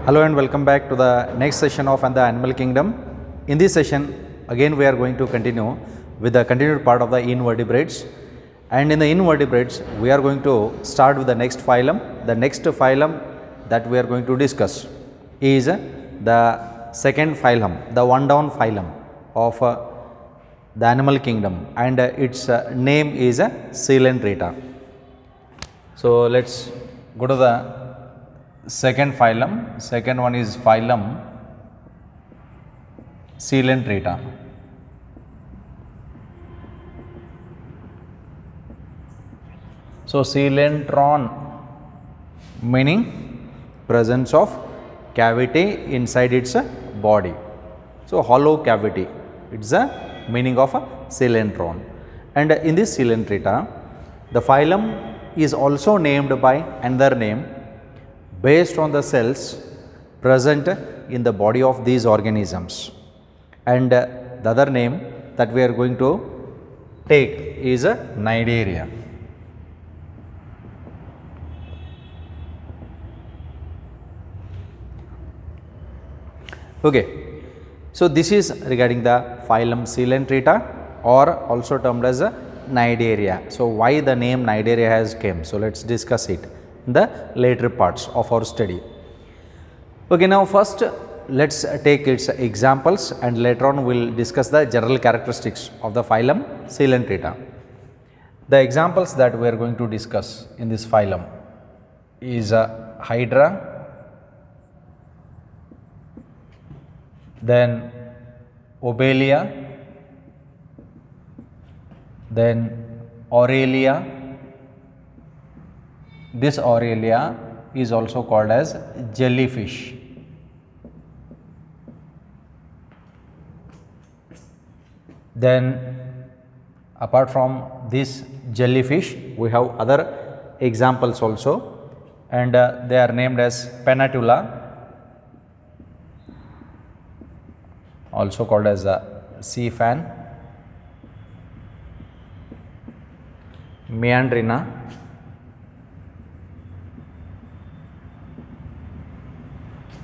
Hello and welcome back to the next session of the Animal Kingdom. In this session again we are going to continue with the continued part of the invertebrates, and in the invertebrates we are going to start with the next phylum. The next phylum that we are going to discuss is the second phylum, the one down phylum of the Animal Kingdom, and its name is Coelenterata. So let's go to the second phylum. Second one is phylum Coelenterata. So coelentron meaning presence of cavity inside its body. So hollow cavity, it's the meaning of a coelentron. And in this Coelenterata, the phylum is also named by another name based on the cells present in the body of these organisms, and the other name that we are going to take is Cnidaria. Okay, so this is regarding the phylum Coelenterata, or also termed as Cnidaria. So why the name Cnidaria has came? So let's discuss it in the later parts of our study. Okay, now first let's take its examples, and later on we will discuss the general characteristics of the phylum Coelenterata. The examples that we are going to discuss in this phylum is Hydra, then Obelia, then Aurelia. This Aurelia is also called as jellyfish. Then apart from this jellyfish, we have other examples also, and they are named as Pennatula, also called as sea fan, Meandrina,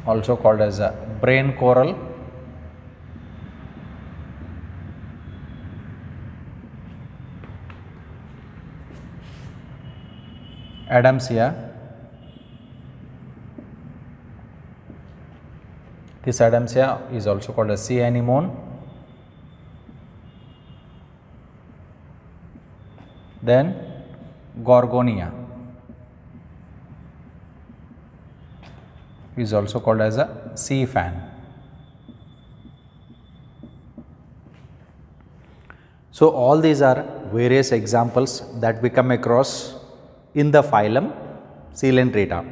also called as brain coral, Adamsia. This Adamsia is also called as sea anemone. Then Gorgonia is also called as a sea fan. So all these are various examples that we come across in the phylum Coelenterata.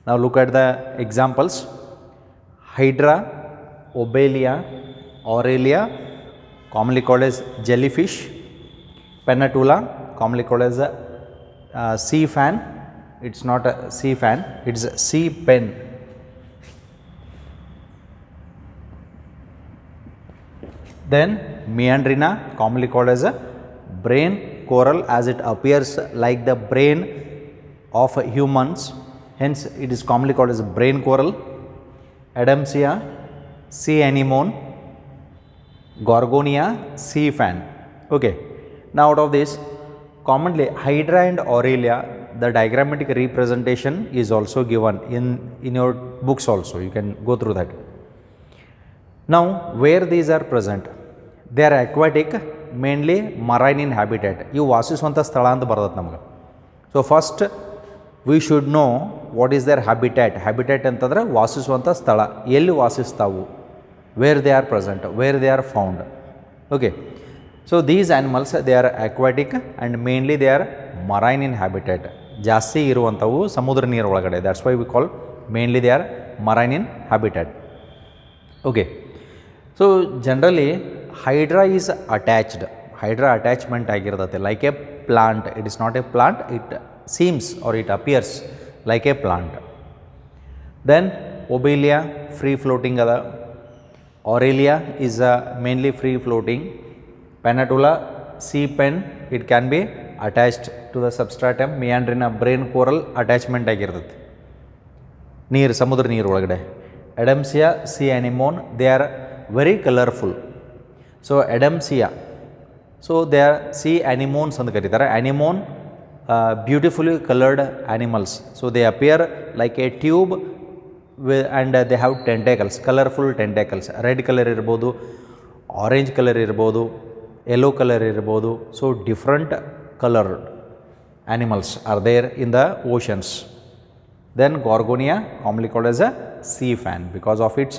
Now look at the examples: Hydra, Obelia, Aurelia, commonly called as jellyfish; Pennatula, commonly called as a sea fan. It's not a sea fan, it's a sea pen. Then Meandrina, commonly called as a brain coral, as it appears like the brain of humans, hence it is commonly called as a brain coral. Adamsia, sea anemone; Gorgonia, sea fan. Okay, now out of this, commonly Hydra and Aurelia, the diagrammatic representation is also given in your books also, you can go through that. Now where these are present, they are aquatic, mainly marine in habitat. ಇವು ವಾಸಿಸುವಂಥ ಸ್ಥಳ ಅಂತ ಬರ್ತದೆ ನಮಗೆ. So first we should know what is their habitat. Habitat ಅಂತಂದರೆ ವಾಸಿಸುವಂಥ ಸ್ಥಳ, ಎಲ್ಲಿ ವಾಸಿಸ್ತಾವು, where they are present, where they are found. Okay, so these animals they are aquatic and mainly they are marine in habitat. ಜಾಸ್ತಿ ಇರುವಂಥವು ಸಮುದ್ರ ನೀರು ಒಳಗಡೆ, that's why we call mainly they are marine in habitat. Okay, so generally Hydra is attached. Hydra attachment ಆಗಿರ್ತದೆ like a plant. It is not a plant, it seems or it appears like a plant. Then Obelia free floating ada. Aurelia is mainly free floating. Pennatula sea pen, it can be attached to the substratum. Meandrina brain coral attachment ಆಗಿರ್ತದೆ. ನೀರು ಸಮುದ್ರ ನೀರು ಒಳಗಡೆ. Adamsia, sea anemone, they are very colourful. So Adamsia, so they are sea anemones ಅಂತ ಕರೀತಾರೆ. Anemone beautifully coloured animals. So they appear like a tube and they have tentacles, colourful tentacles. Red colour ಇರ್ಬೋದು, orange colour ಇರ್ಬೋದು, yellow colour ಇರ್ಬೋದು. So different coloured animals are there in the oceans. Then Gorgonia, commonly called as a sea fan because of its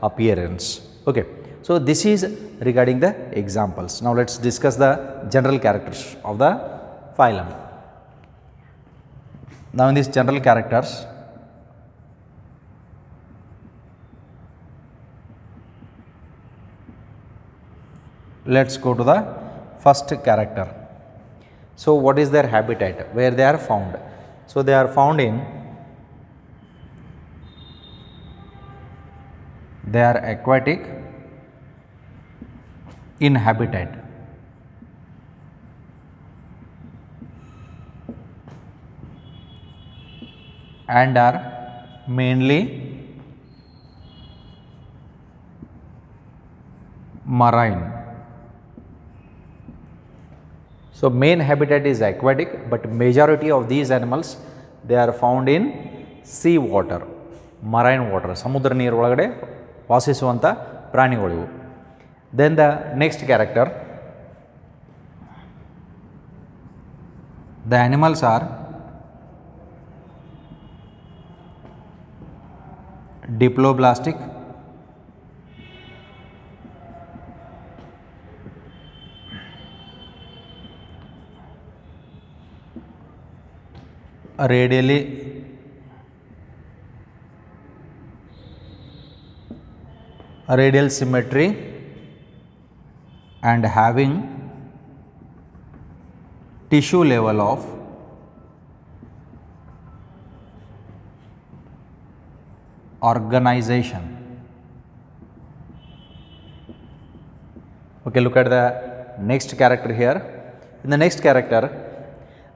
appearance. Okay. So this is regarding the examples. Now let us discuss the general characters of the phylum. Now in these general characters, let us go to the first character. So what is their habitat, where they are found? So they are found in, they are aquatic in habitat and are mainly marine. So main habitat is aquatic, but majority of these animals they are found in sea water, marine water, ಸಮುದ್ರ ನೀರು ಒಳಗಡೆ ವಾಸಿಸುವಂಥ ಪ್ರಾಣಿಗಳು ಇವು. Then the next character, the animals are diploblastic, radial symmetry and having tissue level of organization. Okay, look at the next character here. In the next character,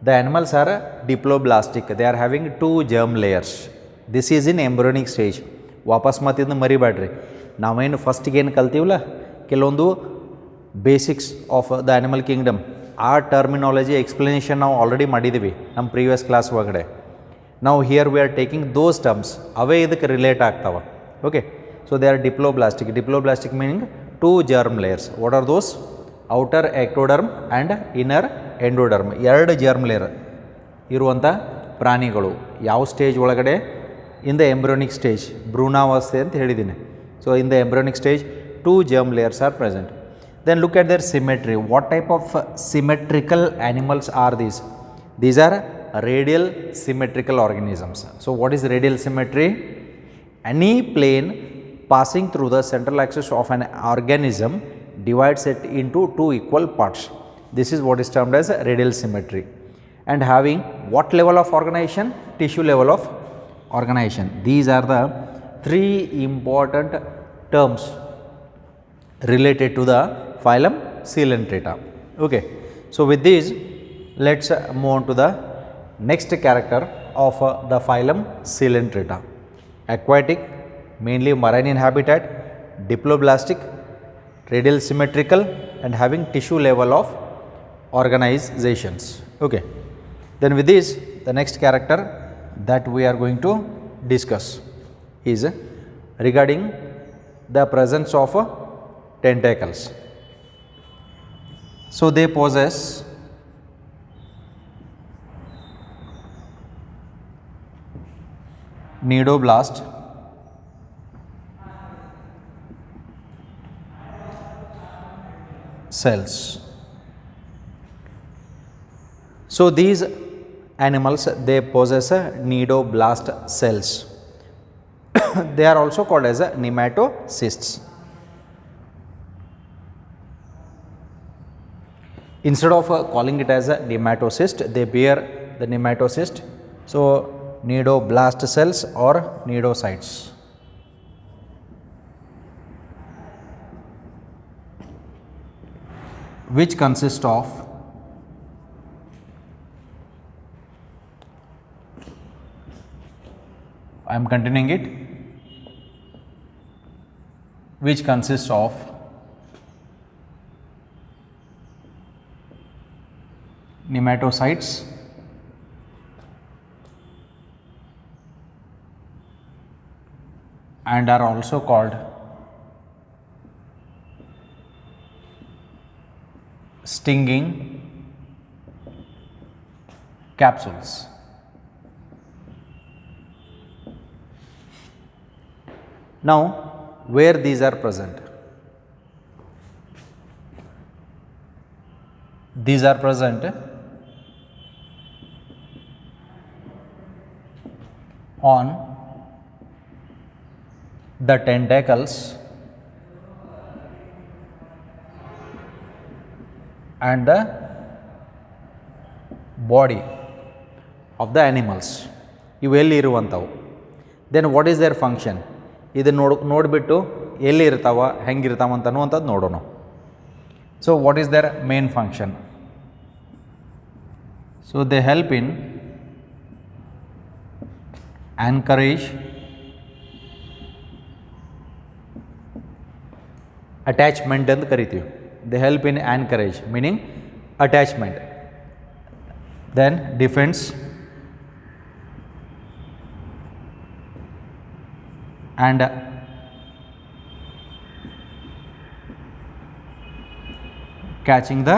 the animals are diploblastic. They are having 2 germ layers. This is in embryonic stage. ವಾಪಸ್ ಮತ್ತಿಂದ ಮರಿಬೇಡ್ರಿ. ನಾವೇನು ಫಸ್ಟಿಗೆ ಏನು ಕಲ್ತೀವಲ್ಲ ಕೆಲವೊಂದು basics of the animal kingdom, ಆ terminology explanation ನಾವು already ಮಾಡಿದ್ದೀವಿ ನಮ್ಮ ಪ್ರೀವಿಯಸ್ ಕ್ಲಾಸ್ ಒಳಗಡೆ. ನಾವು here we are taking those terms, ಅವೇ ಇದಕ್ಕೆ ರಿಲೇಟ್ ಆಗ್ತಾವೆ. Okay. So they are diploblastic. Diploblastic meaning 2 germ layers. What are those? Outer ectoderm and inner endoderm. 2 germ layer ಇರುವಂಥ ಪ್ರಾಣಿಗಳು. ಯಾವ ಸ್ಟೇಜ್ ಒಳಗಡೆ? ಇನ್ ದ ಎಂಬ್ರಿಯೋನಿಕ್ ಸ್ಟೇಜ್, ಭ್ರೂಣಾವಸ್ಥೆ ಅಂತ ಹೇಳಿದ್ದೀನಿ. So in the embryonic stage 2 germ layers are present. Then look at their symmetry. What type of symmetrical animals are these? These are radial symmetrical organisms. So what is radial symmetry? Any plane passing through the central axis of an organism divides it into 2 equal parts. This is what is termed as radial symmetry. And having what level of organization? Tissue level of organization. These are the 3 important terms related to the phylum Coelenterata. Okay. So with these, let's move on to the next character of the phylum Coelenterata. Aquatic, mainly marine in habitat, diploblastic, radial symmetrical and having tissue level of organizations. Okay. Then with this, the next character that we are going to discuss is regarding the presence of tentacles. So they possess nidoblast, cells. So these animals they possess nidoblast cells. They are also called as Pneumato Cysts. Instead of calling it as a Pneumato Cyst, they bear the Pneumato Cyst. So nidoblast cells or nidocytes. Which consist of I am continuing it, which consists of nematocytes and are also called stinging capsules. Now, where these are present? These are present on the tentacles and the body of the animals. ಇವೆಲ್ಲಿ ಇರುವಂಥವು. Then what is their function? ಇದನ್ನು ನೋಡಿಬಿಟ್ಟು ಎಲ್ಲಿ ಇರ್ತಾವ, ಹೆಂಗಿರ್ತಾವ ಅಂತ ಅನ್ನುವಂಥದ್ದು ನೋಡೋಣ. So what is their main function? So they help in anchorage, attachment ಅಂತ ಕರಿತೀವಿ. They help in anchorage meaning attachment. Then defense and catching the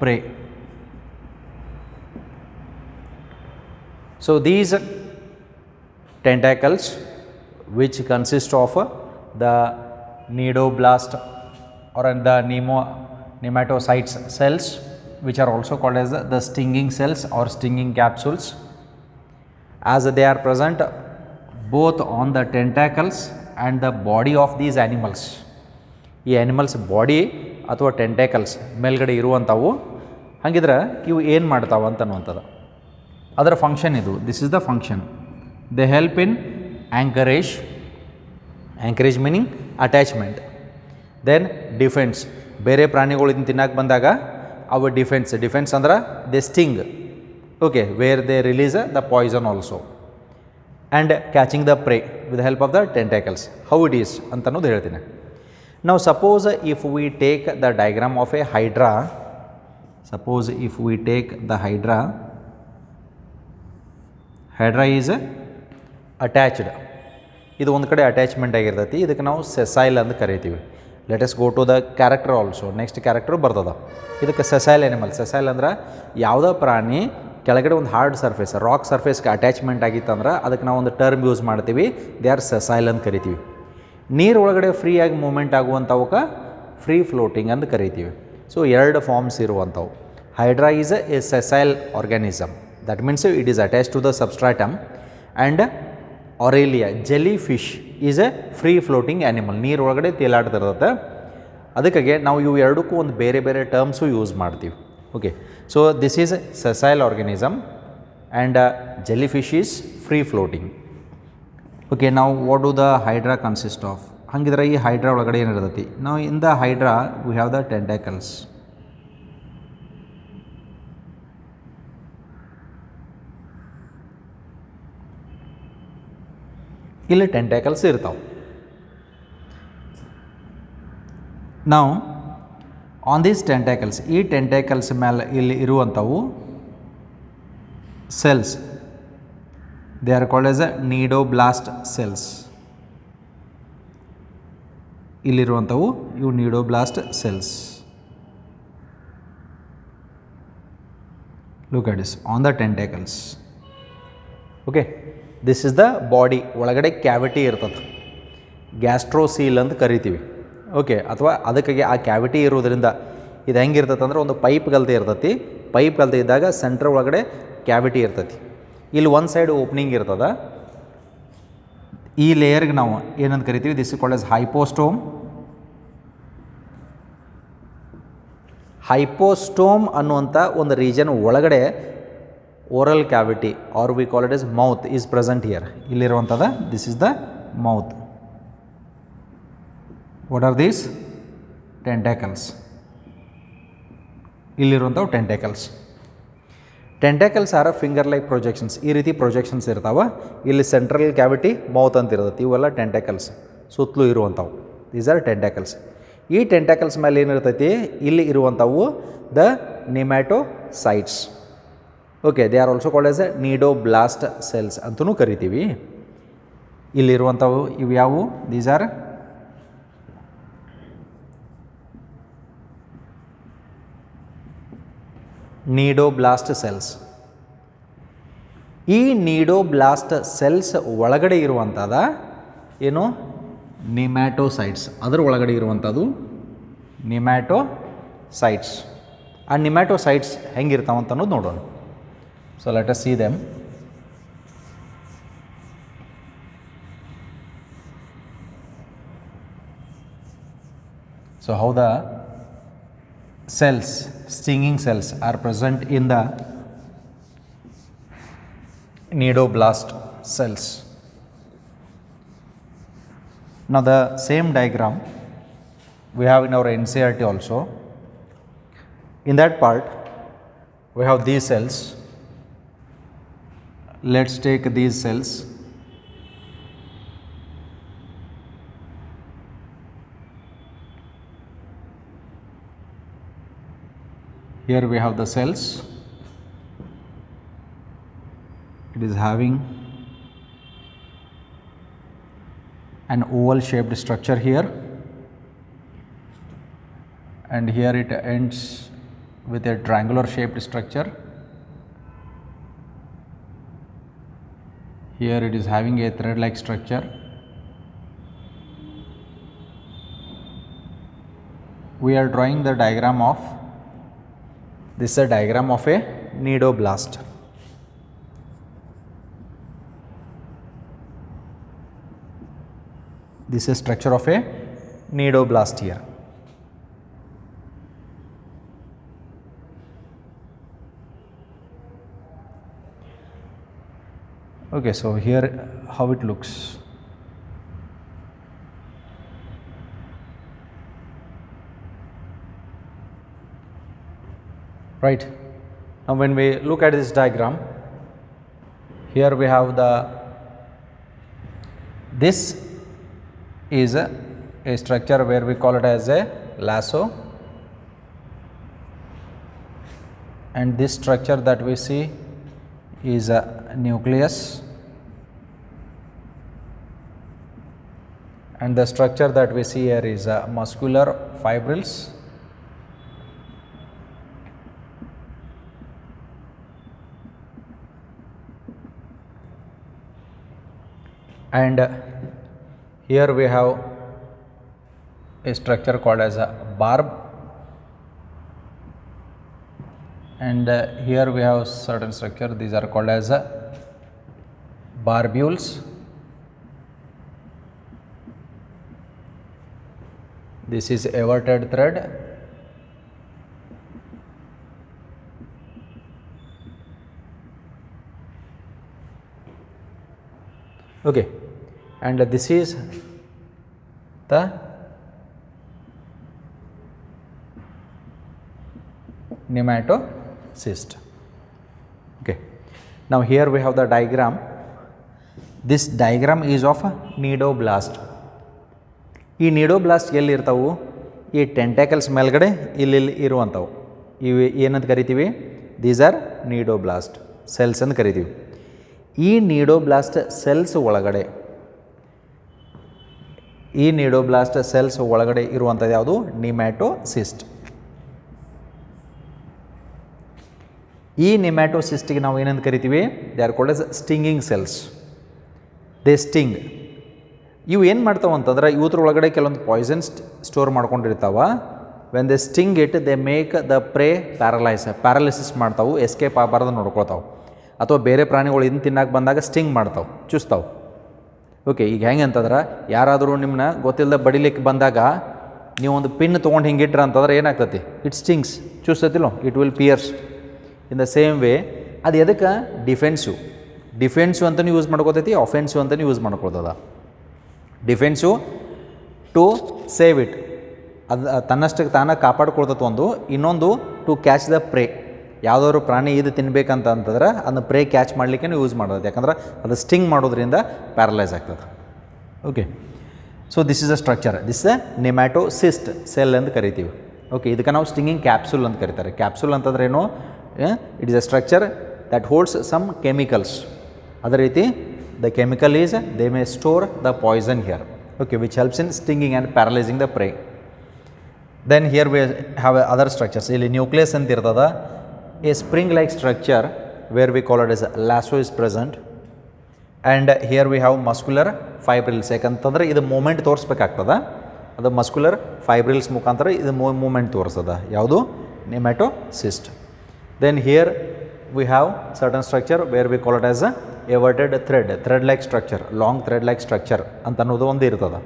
prey. So these tentacles, which consist of the cnidoblast or the nematocytes cells, which are also called as the stinging cells or stinging capsules, as they are present both on the tentacles and the body of these animals. ಈ animals body ಅಥವಾ tentacles ಮೇಲ್ಗಡೆ ಇರುವಂಥವು. ಹಾಗಿದ್ರೆ ಇವು ಏನು ಮಾಡ್ತಾವ ಅಂತ ಅನ್ನುವಂಥದ್ದು ಅದರ ಫಂಕ್ಷನ್ ಇದು. This is the function. They help in anchorage, anchorage meaning attachment. Then defense, ಬೇರೆ ಪ್ರಾಣಿಗಳು ಇದನ್ನು ತಿನ್ನಕ್ಕೆ ಬಂದಾಗ ಅವು ಡಿಫೆನ್ಸ್ ಅಂದ್ರೆ they sting, okay, where they release the poison also. And catching the prey with help of the tentacles. How it is ಅಂತ ಅನ್ನೋದು ಹೇಳ್ತೀನಿ. ನಾವು suppose if we take the diagram of a hydra, suppose if we take the hydra is attached. ಇದು ಒಂದು ಕಡೆ attachment ಆಗಿರ್ತೈತಿ. ಇದಕ್ಕೆ ನಾವು ಸೆಸೈಲ್ ಅಂತ ಕರಿತೀವಿ. Let us go to the character also. Next character ಬರ್ತದ. ಇದಕ್ಕೆ ಸೆಸೈಲ್ ಎನಿಮಲ್. ಸೆಸೈಲ್ ಅಂದ್ರೆ ಯಾವುದೋ ಪ್ರಾಣಿ ಕೆಳಗಡೆ ಒಂದು ಹಾರ್ಡ್ ಸರ್ಫೇಸ್, ರಾಕ್ ಸರ್ಫೇಸ್ಗೆ ಅಟ್ಯಾಚ್ಮೆಂಟ್ ಆಗಿತ್ತಂದ್ರೆ ಅದಕ್ಕೆ ನಾವು ಒಂದು ಟರ್ಮ್ ಯೂಸ್ ಮಾಡ್ತೀವಿ. ದೇ ಆರ್ ಸೆಸೈಲ್ ಅಂತ ಕರಿತೀವಿ. ನೀರು ಒಳಗಡೆ ಫ್ರೀಯಾಗಿ ಮೂಮೆಂಟ್ ಆಗುವಂಥವಕ್ಕೆ ಫ್ರೀ ಫ್ಲೋಟಿಂಗ್ ಅಂತ ಕರಿತೀವಿ. ಸೊ ಎರಡು ಫಾರ್ಮ್ಸ್ ಇರುವಂಥವು. Hydra is a sessile organism. That means it is attach to the substratum. And Aurelia jellyfish is a free floating animal. ನೀರು ಒಳಗಡೆ ತೇಲಾಡ್ತಿರ್ತದೆ. ಅದಕ್ಕಾಗಿ ನಾವು ಇವು ಎರಡಕ್ಕೂ ಒಂದು ಬೇರೆ ಬೇರೆ ಟರ್ಮ್ಸು ಯೂಸ್ ಮಾಡ್ತೀವಿ. Okay, so this is sessile organism and jellyfish is free floating. Okay, ನಾವು what do the hydra consist of? ಹಾಗಿದ್ರೆ ಈ ಹೈಡ್ರಾ ಒಳಗಡೆ ಏನಿರ್ತೈತಿ? ನಾವು in the hydra we have the tentacles. ಇಲ್ಲಿ ಟೆಂಟ್ಯಾಕಲ್ಸ್ ಇರ್ತಾವೆ. ನಾವು ಆನ್ ದೀಸ್ ಟೆಂಟ್ಯಾಕಲ್ಸ್, ಈ ಟೆಂಟ್ಯಾಕಲ್ಸ್ ಮೇಲೆ ಇಲ್ಲಿ ಇರುವಂಥವು cells, they are called as a cnidoblast cells. ಇಲ್ಲಿರುವಂಥವು ಇವು cnidoblast cells. Look at this on the tentacles. Okay, this is the body. ಒಳಗಡೆ ಕ್ಯಾವಿಟಿ ಇರ್ತದೆ, ಗ್ಯಾಸ್ಟ್ರೋಸೀಲ್ ಅಂತ ಕರಿತೀವಿ. ಓಕೆ, ಅಥವಾ ಅದಕ್ಕಾಗಿ ಆ ಕ್ಯಾವಿಟಿ ಇರೋದ್ರಿಂದ ಇದು ಹೆಂಗಿರ್ತೈತೆ ಅಂದ್ರೆ ಒಂದು ಪೈಪ್ ಗಲ್ತೆ ಇರ್ತೈತಿ. ಪೈಪ್ ಗಲ್ತೆ ಇದ್ದಾಗ ಸೆಂಟ್ರ್ ಒಳಗಡೆ ಕ್ಯಾವಿಟಿ ಇರ್ತೈತಿ. ಇಲ್ಲಿ ಒಂದು ಸೈಡ್ ಓಪನಿಂಗ್ ಇರ್ತದೆ. ಈ ಲೇಯರ್ಗೆ ನಾವು ಏನಂತ ಕರಿತೀವಿ? This is called as hypostome. Hypostome ಅನ್ನುವಂಥ ಒಂದು ರೀಜನ್ ಒಳಗಡೆ oral cavity or we call it is mouth is present here. ಇಲ್ಲಿರುವಂಥದ್ದು this is the mouth. What are these? Tentacles. ಇಲ್ಲಿರುವಂಥವು tentacles. Tentacles are finger like projections. ಈ ರೀತಿ projections ಇರ್ತಾವೆ. ಇಲ್ಲಿ central cavity mouth ಅಂತ ಇರ್ತೈತಿ. ಇವೆಲ್ಲ ಟೆಂಟಾಕಲ್ಸ್ ಸುತ್ತಲೂ ಇರುವಂಥವು. These are ಟೆಂಟಾಕಲ್ಸ್. ಈ ಟೆಂಟಾಕಲ್ಸ್ ಮೇಲೆ ಏನಿರ್ತೈತಿ, ಇಲ್ಲಿ ಇರುವಂಥವು the nematocytes. Okay, they are also called as a cnidoblast cells ಅಂತಲೂ ಕರಿತೀವಿ. ಇಲ್ಲಿರುವಂಥವು ಇವು ಯಾವುವು? These are cnidoblast cells. ಈ ನೀಡೋಬ್ಲಾಸ್ಟ್ ಸೆಲ್ಸ್ ಒಳಗಡೆ ಇರುವಂಥದ ಏನು? ನಿಮ್ಯಾಟೋಸೈಟ್ಸ್. ಅದರ ಒಳಗಡೆ ಇರುವಂಥದ್ದು ನಿಮ್ಯಾಟೋಸೈಟ್ಸ್. ಆ ನಿಮ್ಯಾಟೋಸೈಟ್ಸ್ ಹೆಂಗಿರ್ತಾವಂತ ಅನ್ನೋದು ನೋಡೋಣ. So let us see them. So how the cells, stinging cells, are present in the nidoblast cells. Now the same diagram we have in our NCERT also. In that part we have these cells. Let's take these cells. Here we have the cells. It is having an oval shaped structure here, and here it ends with a triangular shaped structure. Here it is having a thread like structure. We are drawing the diagram of, this is a diagram of a nidoblast. This is structure of a nidoblast here. Okay, so here how it looks. Right. Now when we look at this diagram, here we have this is a structure where we call it as a lasso, and this structure that we see is a nucleus, and the structure that we see here is a muscular fibrils. And here we have a structure called as a barb, and here we have certain structure, these are called as barbules. This is everted thread, okay, and this is the Pneumato Cyst. Okay, now here we have the diagram. This diagram is of a nidoblast. ಈ ನಿಡೋಬ್ಲಾಸ್ಟ್ ಎಲ್ಲಿ ಇರ್ತಾವು? ಈ ಟೆಂಟಾಕಲ್ಸ್ ಮೇಲ್ಗಡೆ ಇಲ್ಲಿ ಇರುವಂಥವು ಇವು ಏನಂತ ಕರಿತೀವಿ? These are ನಿಡೋಬ್ಲಾಸ್ಟ್ cells ಅಂತ ಕರಿತೀವಿ. ಈ ನಿಡೋಬ್ಲಾಸ್ಟ್ ಸೆಲ್ಸ್ ಒಳಗಡೆ, ಈ ನಿಡೋಬ್ಲಾಸ್ಟ್ ಸೆಲ್ಸ್ ಒಳಗಡೆ ಇರುವಂಥದ್ದು ಯಾವುದು? ನಿಮ್ಯಾಟೋಸಿಸ್ಟ್. ಈ ನಿಮ್ಯಾಟೋಸಿಸ್ಟಿಗೆ ನಾವು ಏನಂತ ಕರಿತೀವಿ? They are called as stinging cells. They sting. ಇವು ಏನು ಮಾಡ್ತಾವೆ ಅಂತಂದ್ರೆ ಇವ್ರ ಒಳಗಡೆ ಕೆಲವೊಂದು ಪಾಯ್ಸನ್ಸ್ ಸ್ಟೋರ್ ಮಾಡ್ಕೊಂಡಿರ್ತಾವ. When they sting it they make the prey paralysis ಮಾಡ್ತಾವೆ, ಎಸ್ಕೇಪ್ ಆಗಬಾರ್ದು ನೋಡ್ಕೊಳ್ತಾವೆ. ಅಥವಾ ಬೇರೆ ಪ್ರಾಣಿಗಳು ಇದನ್ನು ತಿನ್ನಕ್ಕೆ ಬಂದಾಗ ಸ್ಟಿಂಗ್ ಮಾಡ್ತಾವೆ, ಚುಸ್ತಾವೆ. ಓಕೆ, ಈಗ ಹೆಂಗೆ ಅಂತಂದ್ರೆ ಯಾರಾದರೂ ನಿಮ್ಮನ್ನ ಗೊತ್ತಿಲ್ಲದ ಬಡಿಲಿಕ್ಕೆ ಬಂದಾಗ ನೀವು ಒಂದು ಪಿನ್ ತೊಗೊಂಡು ಹಿಂಗೆ ಇಟ್ರ ಅಂತಂದ್ರೆ ಏನಾಗ್ತತಿ? ಇಟ್ ಸ್ಟಿಂಗ್ಸ್, ಚೂಸ್ತತಿಲ್ಲೋ, it will pierce. In the same way ಅದು ಎದಕ್ಕೆ? ಡಿಫೆನ್ಸು ಅಂತಲೂ ಯೂಸ್ ಮಾಡ್ಕೋತೈತಿ, ಅಫೆನ್ಸಿವ್ ಅಂತಲೂ ಯೂಸ್ ಮಾಡ್ಕೊಳ್ತದ. ಡಿಫೆನ್ಸು ಟು ಸೇವ್ ಇಟ್, ಅದು ತನ್ನಷ್ಟಕ್ಕೆ ತಾನೇ ಕಾಪಾಡ್ಕೊಳ್ತೈತೆ ಒಂದು. ಇನ್ನೊಂದು ಟು ಕ್ಯಾಚ್ ದ ಪ್ರೇ, ಯಾವುದಾದ್ರು ಪ್ರಾಣಿ ಇದು ತಿನ್ಬೇಕಂತ ಅಂತಂದ್ರೆ ಅದನ್ನ ಪ್ರೇ ಕ್ಯಾಚ್ ಮಾಡಲಿಕ್ಕೆ ಯೂಸ್ ಮಾಡೋದು, ಯಾಕಂದ್ರೆ ಅದು ಸ್ಟಿಂಗ್ ಮಾಡೋದ್ರಿಂದ ಪ್ಯಾರಲೈಸ್ ಆಗ್ತದೆ. Okay, so this is a structure, this is a nematocyst cell ಅಂತ ಕರಿತೀವಿ. ಓಕೆ, ಇದಕ್ಕೆ ನಾವು ಸ್ಟಿಂಗಿಂಗ್ ಕ್ಯಾಪ್ಸೂಲ್ ಅಂತ ಕರೀತಾರೆ. ಕ್ಯಾಪ್ಸೂಲ್ ಅಂತಂದ್ರೆ ಏನು, it is a structure that holds some chemicals. ಅದೇ ರೀತಿ the chemical is they may store the poison here. Okay, which helps in stinging and paralysing the prey. Then here we have other structures. ಇಲ್ಲಿ nucleus ಅಂತ ಇರ್ತದೆ, a spring like structure where we call it is lasso is present. And here we have muscular fibrils. ಯಾಕಂತಂದ್ರೆ ಇದು moment ತೋರಿಸ್ಬೇಕಾಗ್ತದೆ, ಅದು muscular ಫೈಬ್ರಿಲ್ಸ್ ಮುಖಾಂತರ ಇದು movement ತೋರಿಸ್ತದೆ. ಯಾವುದು, nematocyst. Then here we have certain structure where we call it as everted thread like structure, long thread like structure ಅಂತ ಅನ್ನೋದು ಒಂದು ಇರ್ತದೆ.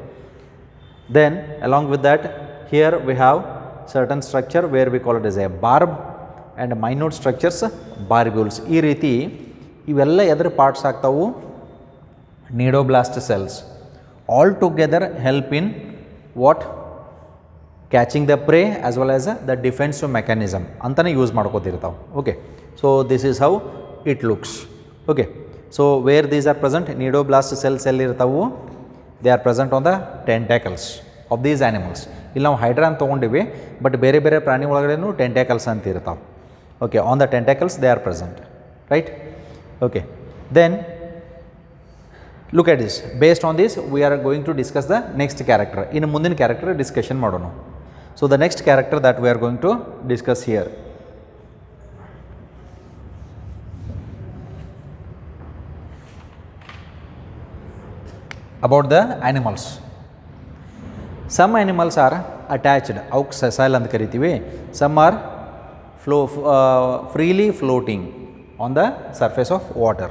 Then along with that here we have certain structure where we call it as a barb and minute structures barbules. ಈ ರೀತಿ ಇವೆಲ್ಲ ಎದ್ರ parts ಆಗ್ತಾವು, cnidoblast cells. All together help in what, catching the prey as well as the defensive mechanism ಅಂತಲೇ use ಮಾಡ್ಕೋತಿರ್ತಾವೆ. Okay, so this is how it looks. Okay, so where these are present, cnidoblast cells ಎಲ್ಲಿರ್ತಾವು, they are present on the tentacles of these animals. ಇಲ್ಲಿ ನಾವು hydra ಅಂತ ತೊಗೊಂಡಿವಿ, but ಬೇರೆ ಬೇರೆ ಪ್ರಾಣಿ ಒಳಗಡೆನೂ tentacles ಅಂತ ಇರ್ತಾವೆ. Okay, on the tentacles they are present, right. Okay, then look at this. Based on this we are going to discuss the next character. In ಮುಂದಿನ character discussion ಮಾಡೋಣ. So the next character that we are going to discuss here, about the animals. Some animals are attached, ಅವಕ್ಕೆ ಸೆಸೈಲ್ ಅಂತ ಕರಿತೀವಿ. Some are freely floating on the surface of water.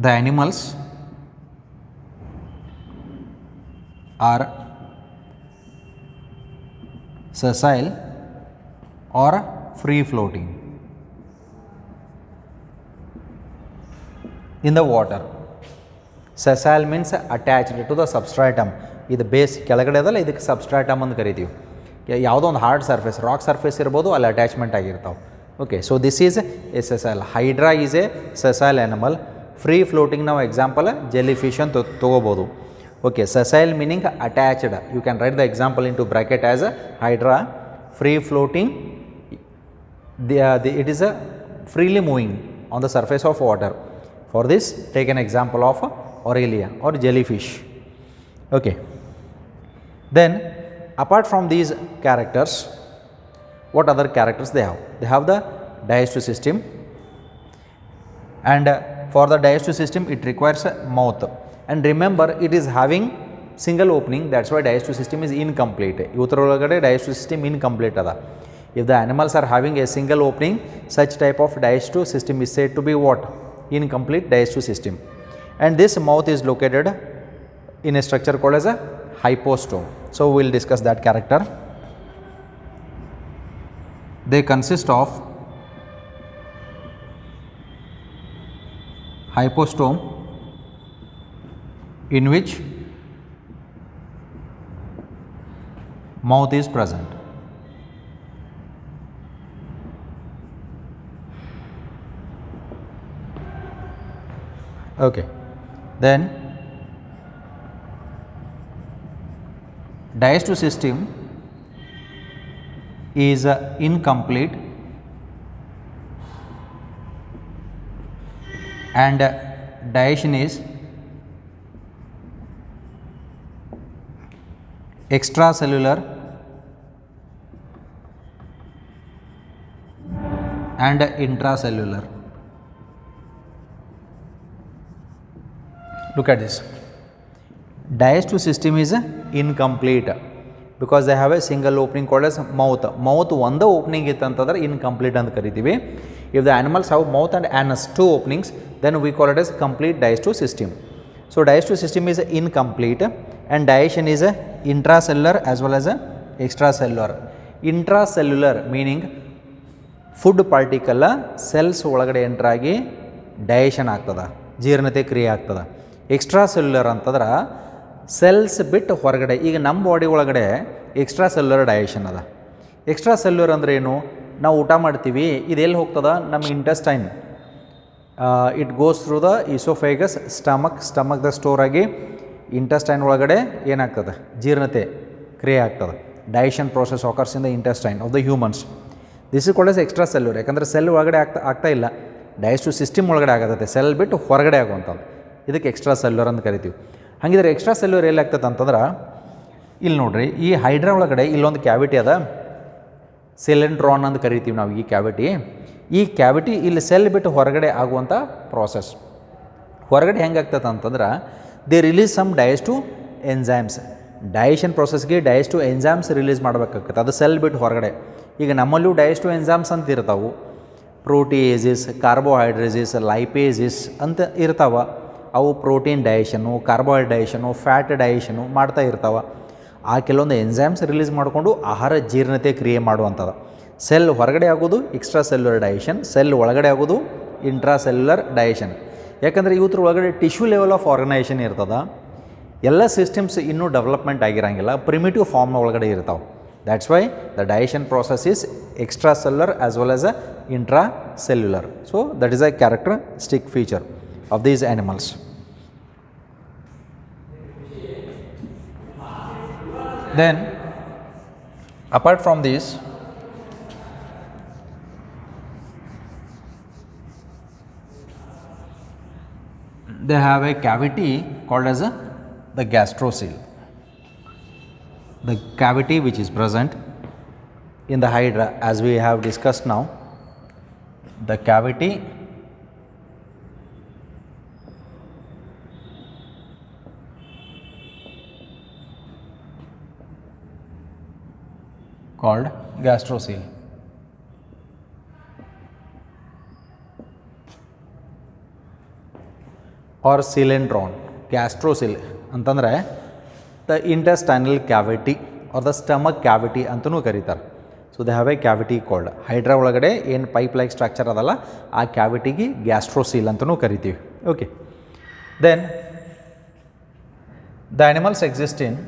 The animals are sessile or free floating in the water. Sessile means attached to the substratum. ಇದು base ಕೆಳಗಡೆ ಅದಲ್ಲ, ಇದಕ್ಕೆ substratum ಅಂತ ಕರಿತೀವಿ. ಯಾವುದೋ ಒಂದು ಹಾರ್ಡ್ ಸರ್ಫೇಸ್, ರಾಕ್ ಸರ್ಫೇಸ್ ಇರ್ಬೋದು, ಅಲ್ಲಿ ಅಟ್ಯಾಚ್ಮೆಂಟ್ ಆಗಿರ್ತಾವೆ. Okay, so this is a sessile. Hydra is a sessile animal. Free floating ನಾವು ಎಕ್ಸಾಂಪಲ್ ಜೆಲಿಫಿಶ್ ಅಂತ ತೊಗೋಬೋದು. Okay, sessile meaning attached. You can write the example into bracket as hydra. Free floating, it is a freely moving on the surface of water. For this take an example of Aurelia or jellyfish. Okay, then apart from these characters, what other characters they have? They have the digestive system, and for the digestive system it requires a mouth, and remember it is having single opening, that's why digestive system is incomplete. Utrolagade digestive system incomplete ada. If the animals are having a single opening, such type of digestive system is said to be what? Incomplete digestive system. And this mouth is located in a structure called as a hypostome. So we will discuss that character. They consist of hypostome, in which mouth is present. Okay, then digestive system is incomplete, and digestion is extracellular and intracellular. Look at this. Digestive system is incomplete because they have a single opening called as mouth. Mouth one opening itantadre incomplete anta karitivi. If the animals have mouth and anus, two openings, then we call it as complete digestive system. So digestive system is incomplete, and digestion is intracellular as well as extracellular. Intracellular meaning food particle cells ಒಳಗಡೆ enter ಆಗಿ digestion ಆಗ್ತದ, ಜೀರ್ಣತೆ ಕ್ರಿಯೆ ಆಗ್ತದ. Extra cellular ಅಂತಂದ್ರೆ cells ಬಿಟ್ಟು ಹೊರಗಡೆ. ಈಗ ನಮ್ಮ ಬಾಡಿ ಒಳಗಡೆ ಎಕ್ಸ್ಟ್ರಾ ಸೆಲ್ಯುಲರ್ ಡೈಜೆಷನ್ ಅದ. ಎಕ್ಸ್ಟ್ರಾ ಸೆಲ್ಯುಲರ್ ಅಂದರೆ ಏನು? ನಾವು ಊಟ ಮಾಡ್ತೀವಿ, ಇದೆಲ್ಲಿ ಹೋಗ್ತದ? ನಮ್ಮ intestine, it goes through the oesophagus, ಸ್ಟಮಕ್ದ ಸ್ಟೋರ್ ಆಗಿ ಇಂಟೆಸ್ಟೈನ್ ಒಳಗಡೆ ಏನಾಗ್ತದೆ? ಜೀರ್ಣತೆ ಕ್ರಿಯೆ ಆಗ್ತದೆ. Digestion process occurs in the intestine of the humans. This is called as extra cellular. ಯಾಕಂದರೆ ಸೆಲ್ ಒಳಗಡೆ ಆಗ್ತಾ ಇಲ್ಲ, ಡೈಜೆಸ್ಟಿವ್ ಸಿಸ್ಟಮ್ ಒಳಗಡೆ ಆಗತ್ತೆ, ಸೆಲ್ ಬಿಟ್ಟು ಹೊರಗಡೆ ಆಗುವಂಥದ್ದು. ಇದಕ್ಕೆ ಎಕ್ಸ್ಟ್ರಾ ಸೆಲ್ಯುಲರ್ ಅಂತ ಕರಿತೀವಿ. ಹಾಗಿದ್ರೆ ಎಕ್ಸ್ಟ್ರಾ ಸೆಲ್ಯುಲರ್ ಎಲ್ಲಿ ಆಗ್ತದೆ ಅಂತಂದ್ರೆ, ಇಲ್ಲಿ ನೋಡ್ರಿ, ಈ ಹೈಡ್ರಾ ಒಳಗಡೆ ಇಲ್ಲೊಂದು ಕ್ಯಾವಿಟಿ ಅದ, ಸಿಲೆಂಡ್ರಾನ್ ಅಂತ ಕರಿತೀವಿ ನಾವು ಈ ಕ್ಯಾವಿಟಿ ಇಲ್ಲಿ ಸೆಲ್ ಬಿಟ್ಟು ಹೊರಗಡೆ ಆಗುವಂಥ ಪ್ರಾಸೆಸ್. ಹೊರಗಡೆ ಹೆಂಗೆ ಆಗ್ತದೆ ಅಂತಂದ್ರೆ, they release some digestive enzymes. Digestion ಪ್ರೋಸೆಸ್ಗೆ ಡೈಜೆಸ್ಟಿವ್ ಎನ್ಸೈಮ್ಸ್ ರಿಲೀಸ್ ಮಾಡಬೇಕಾಗ್ತದೆ, ಅದು ಸೆಲ್ ಬಿಟ್ಟು ಹೊರಗಡೆ. ಈಗ ನಮ್ಮಲ್ಲೂ ಡೈಜೆಸ್ಟಿವ್ ಎನ್ಸೈಮ್ಸ್ ಅಂತ ಇರ್ತಾವೆ, ಪ್ರೋಟಿಯೇಸಿಸ್, ಕಾರ್ಬೋಹೈಡ್ರೇಸಿಸ್, ಲೈಪೇಸಿಸ್ ಅಂತ ಇರ್ತಾವೆ. ಅವು ಪ್ರೋಟೀನ್ ಡೈಜೆಷನು, ಕಾರ್ಬೋಹೈಡ್ರೇಟ್ ಡೈಜೆಷನು, ಫ್ಯಾಟ್ ಡೈಜೆಷನು ಮಾಡ್ತಾ ಇರ್ತಾವೆ. ಆ ಕೆಲವೊಂದು ಎನ್ಸೈಮ್ಸ್ ರಿಲೀಸ್ ಮಾಡಿಕೊಂಡು ಆಹಾರ ಜೀರ್ಣತೆ ಕ್ರಿಯೆ ಮಾಡುವಂಥದ್ದು. ಸೆಲ್ ಹೊರಗಡೆ ಆಗೋದು ಎಕ್ಸ್ಟ್ರಾ ಸೆಲ್ಯುಲರ್ ಡೈಜೆಷನ್, ಸೆಲ್ ಒಳಗಡೆ ಆಗೋದು ಇಂಟ್ರಾ ಸೆಲ್ಯುಲರ್ ಡೈಜೆಷನ್. ಯಾಕಂದರೆ ಇವತ್ರ ಒಳಗಡೆ ಟಿಶ್ಯೂ ಲೆವೆಲ್ ಆಫ್ ಆರ್ಗನೈಸೇಷನ್ ಇರ್ತದೆ. ಎಲ್ಲ ಸಿಸ್ಟಮ್ಸ್ ಇನ್ನೂ ಡೆವಲಪ್ಮೆಂಟ್ ಆಗಿರೋಂಗಿಲ್ಲ, ಪ್ರಿಮಿಟಿವ್ ಫಾರ್ಮ್ ಒಳಗಡೆ ಇರ್ತಾವೆ. That's why the digestion process is extra cellular as well as a intra cellular. So that is a characteristic feature of these animals. Then apart from this, they have a cavity called as the gastrocele. The cavity which is present in the hydra, as we have discussed now, the cavity called gastrocele. Or cylindron. Gastrocele ಅಂತಂದರೆ the intestinal cavity are the stomach cavity ಅಂತಲೂ ಕರೀತಾರೆ. So they have A cavity called. Hydra ಒಳಗಡೆ ಏನು pipe like structure ಅದಲ್ಲ, ಆ ಕ್ಯಾವಿಟಿಗೆ gastrocoel ಅಂತಲೂ ಕರಿತೀವಿ. Okay, then the animals exist in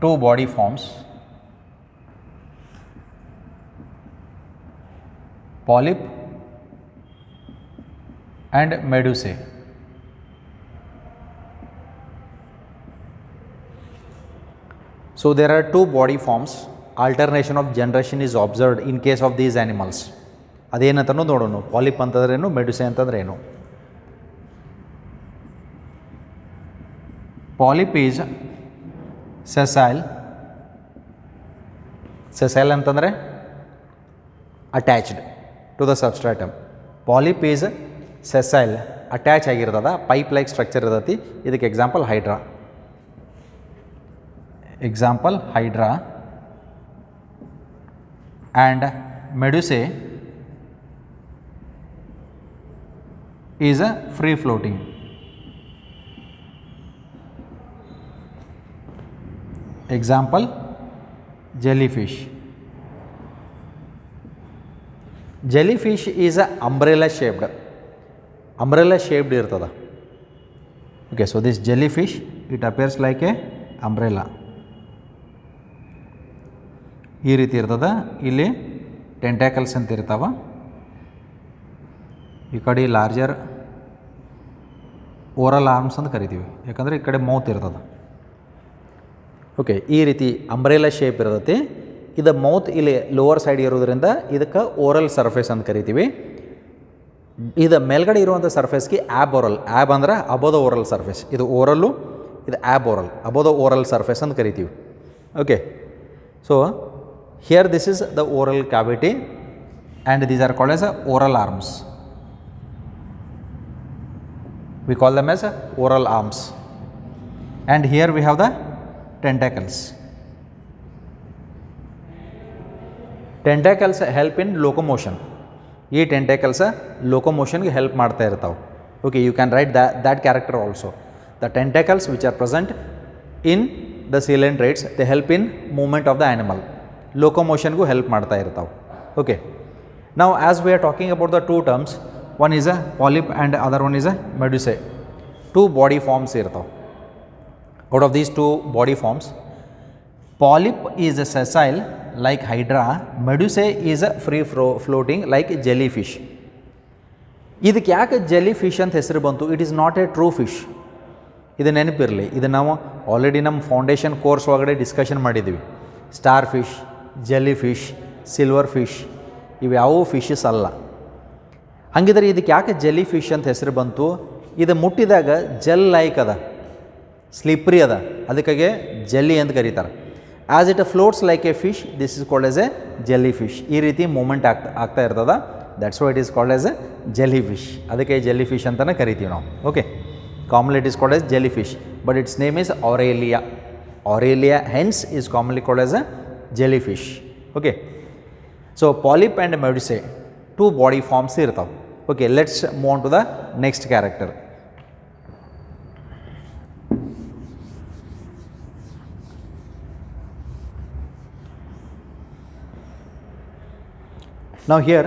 two body forms: polyp and medusae. So there are two body forms. Alternation of generation is observed in case of these animals. ಅದೇನಂತನೂ ನೋಡೋಣ. Polyp ಅಂತಂದ್ರೇನು, ಮೆಡುಸೆ ಅಂತಂದ್ರೇನು. Polyp is sessile. Sessile ಅಂತಂದರೆ attached to the substratum. Polyp is sessile, attach ಆಗಿರ್ತದ, pipe like structure ಇರ್ತೈತಿ. ಇದಕ್ಕೆ example hydra. Example hydra. And medusae is a free floating. Example jellyfish. Jellyfish is a umbrella shaped. Umbrella shaped irtada. Okay, so this jellyfish, it appears like a umbrella. ಈ ರೀತಿ ಇರ್ತದೆ. ಇಲ್ಲಿ ಟೆಂಟ್ಯಾಕಲ್ಸ್ ಅಂತ ಇರ್ತಾವೆ. ಈ ಕಡೆ ಲಾರ್ಜರ್ ಓರಲ್ ಆರ್ಮ್ಸ್ ಅಂತ ಕರಿತೀವಿ, ಯಾಕಂದರೆ ಈ ಕಡೆ ಮೌತ್ ಇರ್ತದೆ. ಓಕೆ, ಈ ರೀತಿ ಅಂಬ್ರೆಲಾ ಶೇಪ್ ಇರ್ತೈತಿ. ಇದು ಮೌತ್ ಇಲ್ಲಿ ಲೋವರ್ ಸೈಡ್ ಇರೋದ್ರಿಂದ ಇದಕ್ಕೆ ಓರಲ್ ಸರ್ಫೇಸ್ ಅಂತ ಕರಿತೀವಿ. ಇದು ಮೇಲ್ಗಡೆ ಇರುವಂಥ ಸರ್ಫೇಸ್ಗೆ ಆ್ಯಬ್ ಓರಲ್. ಆ್ಯಬ್ ಅಂದ್ರೆ ಅಬೋದ ಓರಲ್ ಸರ್ಫೇಸ್. ಇದು ಓರಲ್ಲು, ಇದು ಆ್ಯಬ್ ಓರಲ್, ಅಬೋದ ಓರಲ್ ಸರ್ಫೇಸ್ ಅಂತ ಕರಿತೀವಿ. Okay, so here this is the oral cavity and these are called as oral arms. We call them as oral arms. And here we have the tentacles. Tentacles help in locomotion. ಈ tentacles locomotion ಗೆ help ಮಾಡ್ತಾ ಇರ್ತಾವೆ. Okay, you can write that character also. The tentacles which are present in the coelentrates, they help in movement of the animal. ಲೋಕೋಮೋಷನ್ಗೂ help ಮಾಡ್ತಾ ಇರ್ತಾವೆ. Okay, ನಾವು as we are talking about the two terms, one is a polyp and other one is a medusae. two body forms irthav. Out of these two body forms, polyp is a sessile like hydra, medusae is a free floating like jellyfish. ಇದಕ್ಕೆ ಯಾಕೆ jelly fish ಅಂತ ಹೆಸರು ಬಂತು? It is not A true fish. ಇದು ನೆನಪಿರಲಿ, ಇದು ನಾವು already ನಮ್ಮ ಫೌಂಡೇಶನ್ ಕೋರ್ಸ್ ಒಳಗಡೆ ಡಿಸ್ಕಷನ್ ಮಾಡಿದ್ದೀವಿ. Star fish, jelly fish, silver fish ಇವು ಯಾವುವು ಫಿಶಸ್ ಅಲ್ಲ. ಹಂಗಿದ್ರೆ ಇದಕ್ಕೆ ಯಾಕೆ ಜೆಲ್ಲಿ ಫಿಶ್ ಅಂತ ಹೆಸರು ಬಂತು? ಇದು ಮುಟ್ಟಿದಾಗ ಜೆಲ್ ಲೈಕ್ ಅದ, ಸ್ಲಿಪ್ರಿ ಅದ, ಅದಕ್ಕಾಗೆ ಜೆಲ್ಲಿ ಅಂತ ಕರೀತಾರೆ. As it floats like a fish, this is called as a jelly fish. ಈ ರೀತಿ ಮೂಮೆಂಟ್ ಆಗ್ತಾ ಇರ್ತದ, that's why it is called as a jelly fish. ಅದಕ್ಕೆ ಜೆಲ್ಲಿ ಫಿಶ್ ಅಂತಲೇ ಕರಿತೀವಿ ನಾವು. Okay, commonly it is called as jelly fish, but its name is Aurelia. Aurelia hence is commonly called as a jelly fish. Okay, so polyp and medusae two body forms ಇರ್ತಾವೆ. Okay, let's move on to the next character. Now here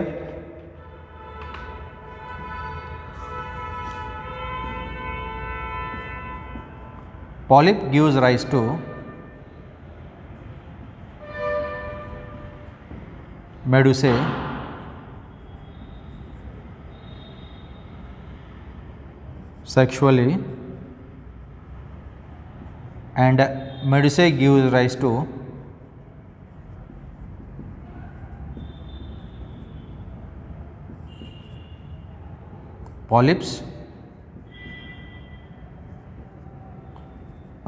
polyp gives rise to medusae sexually and medusae gives rise to polyps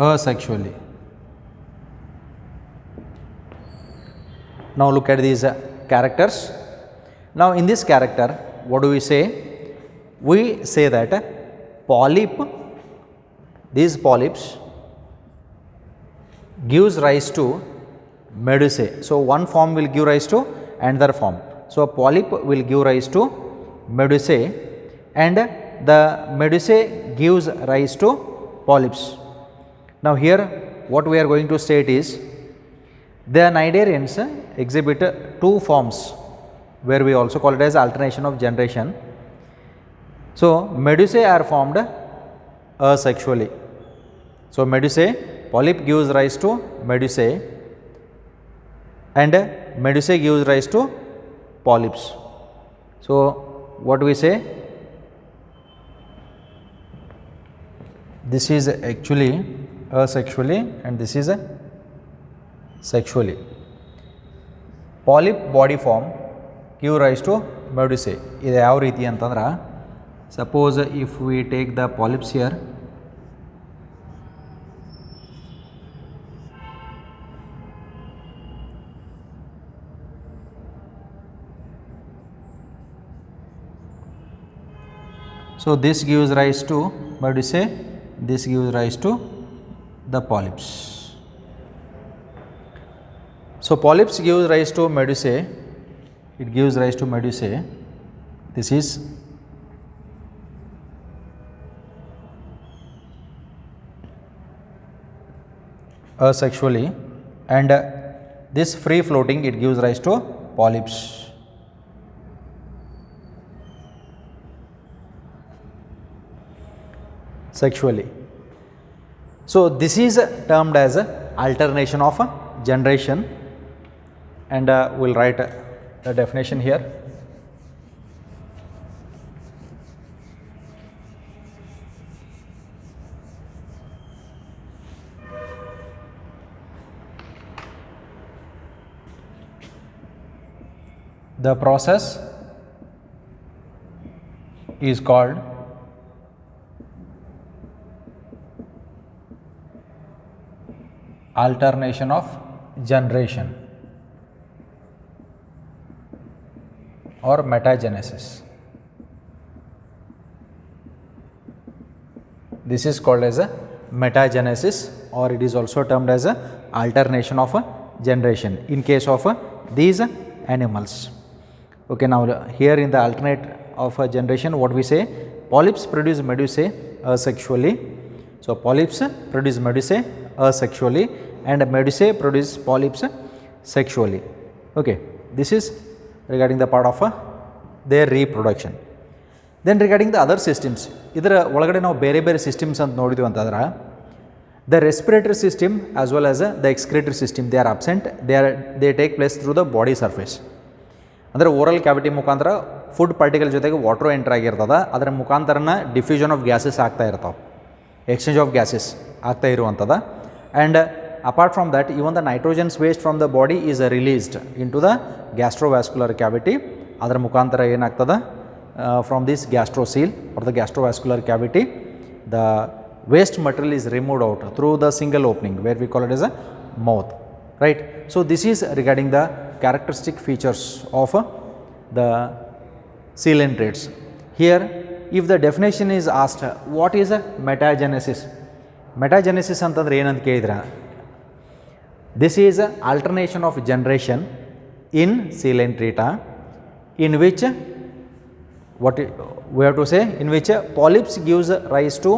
asexually. Now look at these characters. Now in this character, what do we say? We say that polyp, these polyps gives rise to medusae. So one form will give rise to another form. So a polyp will give rise to medusae and the medusae gives rise to polyps. Now here what we are going to state is the cnidarians exhibit two forms where we also call it as alternation of generation. So medusae are formed asexually. So medusae, polyp gives rise to medusae and medusae gives rise to polyps. So what we say? This is actually asexually and this is a sexually. Polyp body form give rise to medusae. ಇದು ಯಾವ ರೀತಿ ಅಂತಂದ್ರೆ, suppose if we take the polyps here, so this gives rise to medusae, this gives rise to the polyps. So polyps gives rise to medusae, it gives rise to medusae, this is asexually, and this free floating it gives rise to polyps. Sexually. So this is termed as alternation of generation, and we'll write the definition here. The process is called alternation of generation or metagenesis. This is called as a metagenesis, or it is also termed as a alternation of a generation in case of these animals. Okay, now here in the alternate of a generation, what we say, polyps produce medusae asexually. So polyps produce medusae asexually and medusae produce polyps sexually. Okay, this is regarding the part of their reproduction. Then regarding the other systems, ಇದರ ಒಳಗಡೆ ನಾವು ಬೇರೆ ಬೇರೆ systems ಅಂತ ನೋಡಿದ್ವಿ ಅಂತಂದ್ರೆ the respiratory system as well as the excretory system they are absent, they take place through the body surface. ಅಂದರೆ oral cavity ಮುಖಾಂತರ ಫುಡ್ ಪಾರ್ಟಿಕಲ್ ಜೊತೆಗೆ ವಾಟರ್ ಎಂಟರ್ ಆಗಿರ್ತದೆ, ಅದರ ಮುಖಾಂತರನ ಡಿಫ್ಯೂಷನ್ ಆಫ್ ಗ್ಯಾಸಸ್ ಆಗ್ತಾ ಇರ್ತಾವೆ, ಎಕ್ಸ್ಚೇಂಜ್ ಆಫ್ ಗ್ಯಾಸಸ್ ಆಗ್ತಾ ಇರುವಂಥದ್ದು. And apart from that even the nitrogens waste from the body is released into the gastrovascular cavity. ಅದರ ಮುಖಾಂತರ ಏನಾಗ್ತದೆ from this gastrocoel or the gastrovascular cavity, the waste material is removed out through the single opening where we call it as a mouth, right. So this is regarding the characteristic features of the coelentrates. Here if the definition is asked, what is a metagenesis? Metagenesis ಅಂತಂದ್ರೆ ಏನಂತ ಕೇಳಿದ್ರೆ, this is a alternation of generation in coelentrata in which what we have to say, in which polyps gives rise to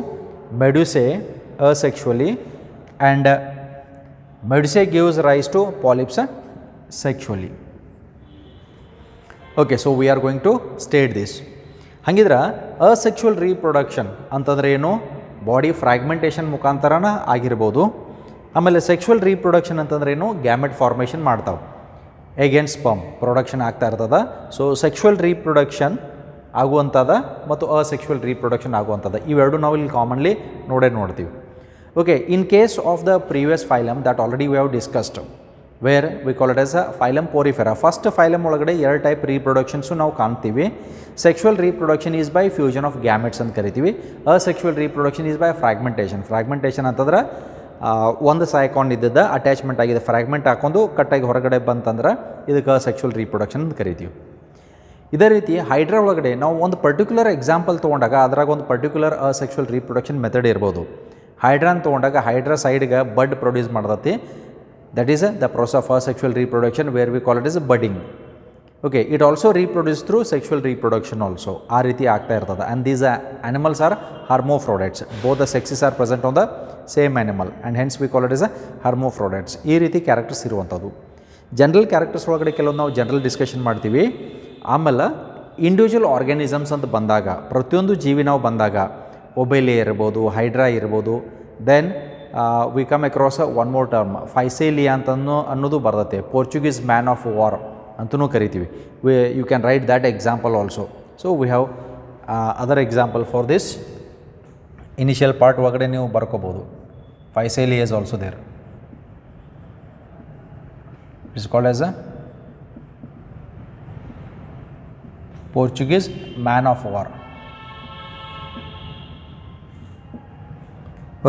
medusae asexually and medusae gives rise to polyps sexually. Okay, so we are going to state this. ಹಂಗಿದ್ರೆ asexual reproduction ಅಂತಂದ್ರೆ ಏನು, body fragmentation ಮುಖಾಂತರನ ಆಗಿರ್ಬೋದು. ಆಮೇಲೆ sexual reproduction ಅಂತಂದ್ರೆ ಏನು, gamete formation ಮಾಡ್ತಾವೆ, egg and sperm production ಆಗ್ತಾ ಇರ್ತದೆ. ಸೊ ಸೆಕ್ಷುವಲ್ ರೀಪ್ರೊಡಕ್ಷನ್ ಆಗುವಂಥದ್ದು ಮತ್ತು ಅಸೆಕ್ಷುವಲ್ ರೀಪ್ರೊಡಕ್ಷನ್ ಆಗುವಂಥದ್ದು, ಇವೆರಡು ನಾವು ಇಲ್ಲಿ ಕಾಮನ್ಲಿ ನೋಡ್ತೀವಿ. Okay, in case of the previous phylum that already we have discussed wear we call it as a phylum porifera. First phylum ಒಳಗಡೆ 2 ಟೈಪ್ ರೀಪ್ರೊಡಕ್ಷನ್ಸು ನಾವು ಕಾಣ್ತೀವಿ. Sexual reproduction is by fusion of gametes ಅಂತ ಕರಿತೀವಿ. Asexual reproduction is by fragmentation. Fragmentation ಅಂತಂದ್ರೆ ಒಂದು ಸಾಯ್ಕೊಂಡು ಇದ್ದದ್ದು attachment ಆಗಿದೆ, fragment ಹಾಕೊಂಡು ಕಟ್ಟಾಗಿ ಹೊರಗಡೆ ಬಂತಂದ್ರೆ ಇದಕ್ಕೆ ಅಸೆಕ್ಷುವಲ್ ರೀಪ್ರೊಡಕ್ಷನ್ ಅಂತ ಕರಿತೀವಿ. ಇದೇ ರೀತಿ ಹೈಡ್ರಾ ಒಳಗಡೆ ನಾವು ಒಂದು ಪರ್ಟಿಕ್ಯುಲರ್ ಎಕ್ಸಾಂಪಲ್ ತೊಗೊಂಡಾಗ ಅದ್ರಾಗ ಒಂದು ಪರ್ಟಿಕ್ಯುಲರ್ ಅಸೆಕ್ಷುವಲ್ ರೀಪ್ರೊಡಕ್ಷನ್ ಮೆಥಡ್ ಇರ್ಬೋದು. ಹೈಡ್ರಾನ್ ತೊಗೊಂಡಾಗ ಹೈಡ್ರಾ ಸೈಡ್ಗೆ ಬಡ್ ಪ್ರೊಡ್ಯೂಸ್ ಮಾಡ್ತತಿ, that is the process of asexual reproduction where we call it is budding. Okay, it also reproduce through sexual reproduction also, ಆ ರೀತಿ ಆಗ್ತಾ ಇರ್ತದೆ. And these animals are hermaphrodites, both the sexes are present on the same animal and hence we call it is hermaphrodites. ಈ ರೀತಿ characters ಇರುವಂಥದ್ದು. General characters ಒಳಗಡೆ ಕೆಲವೊಂದು ನಾವು ಜನರಲ್ ಡಿಸ್ಕಷನ್ ಮಾಡ್ತೀವಿ. ಆಮೇಲೆ ಇಂಡಿವಿಜುವಲ್ ಆರ್ಗ್ಯಾನಿಸಮ್ಸ್ ಅಂತ ಬಂದಾಗ, ಪ್ರತಿಯೊಂದು ಜೀವಿ ನಾವು ಬಂದಾಗ ಒಬೆಲಿ ಇರ್ಬೋದು, ಹೈಡ್ರಾ ಇರ್ಬೋದು, then we come across one more term Physalia ಅಂತ ಅನ್ನೋದು ಬರ್ತದೆ. ಪೋರ್ಚುಗೀಸ್ ಮ್ಯಾನ್ ಆಫ್ ವಾರ್ ಅಂತಲೂ ಕರಿತೀವಿ. You can write that example also. So we have other example for this. Initial part ಒಳಗಡೆ ನೀವು ಬರ್ಕೋಬೋದು. Physalia is also there. It's called as a Portuguese man of war.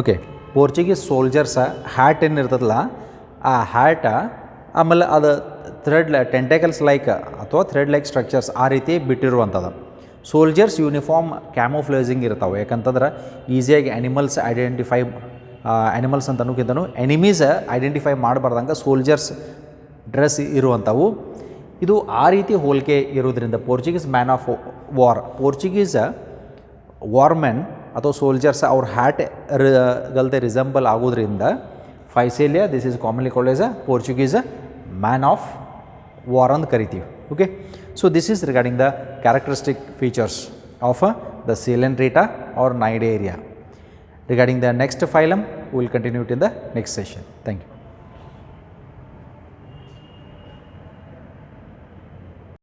Okay, Portuguese ಸೋಲ್ಜರ್ಸ hat ಏನಿರ್ತದಲ್ಲ, ಆ ಹ್ಯಾಟ ಆಮೇಲೆ ಅದು ಟೆಂಟೇಕಲ್ಸ್ ಲೈಕ್ ಅಥವಾ ಥ್ರೆಡ್ ಲೈಕ್ ಸ್ಟ್ರಕ್ಚರ್ಸ್ ಆ ರೀತಿ ಬಿಟ್ಟಿರುವಂಥದ್ದು. ಸೋಲ್ಜರ್ಸ್ ಯೂನಿಫಾರ್ಮ್ ಕ್ಯಾಮೋಫ್ಲೇಜಿಂಗ್ ಇರ್ತಾವೆ, ಯಾಕಂತಂದ್ರೆ ಈಸಿಯಾಗಿ ಆ್ಯನಿಮಲ್ಸ್ ಆ್ಯನಿಮಲ್ಸ್ ಅಂತ ಅನ್ನೋಕ್ಕಿಂತನೂ ಎನಿಮೀಸ್ ಐಡೆಂಟಿಫೈ ಮಾಡಬಾರ್ದಂಗೆ ಸೋಲ್ಜರ್ಸ್ ಡ್ರೆಸ್ ಇರುವಂಥವು. ಇದು ಆ ರೀತಿ ಹೋಲಿಕೆ ಇರೋದ್ರಿಂದ Portuguese man of war, Portuguese war men ಅಥವಾ ಸೋಲ್ಜರ್ಸ್ ಅವ್ರ ಹ್ಯಾಟ್ ಗಲ್ದೆ ರಿಸೆಂಬಲ್ ಆಗೋದ್ರಿಂದ Physalia this is commonly called as a Portuguese man of war ಅಂತ ಕರಿತೀವಿ. Okay, so this is regarding the characteristic features of the coelentrata or cnidaria. Regarding the next phylum, we will continue it in the next session. Thank you.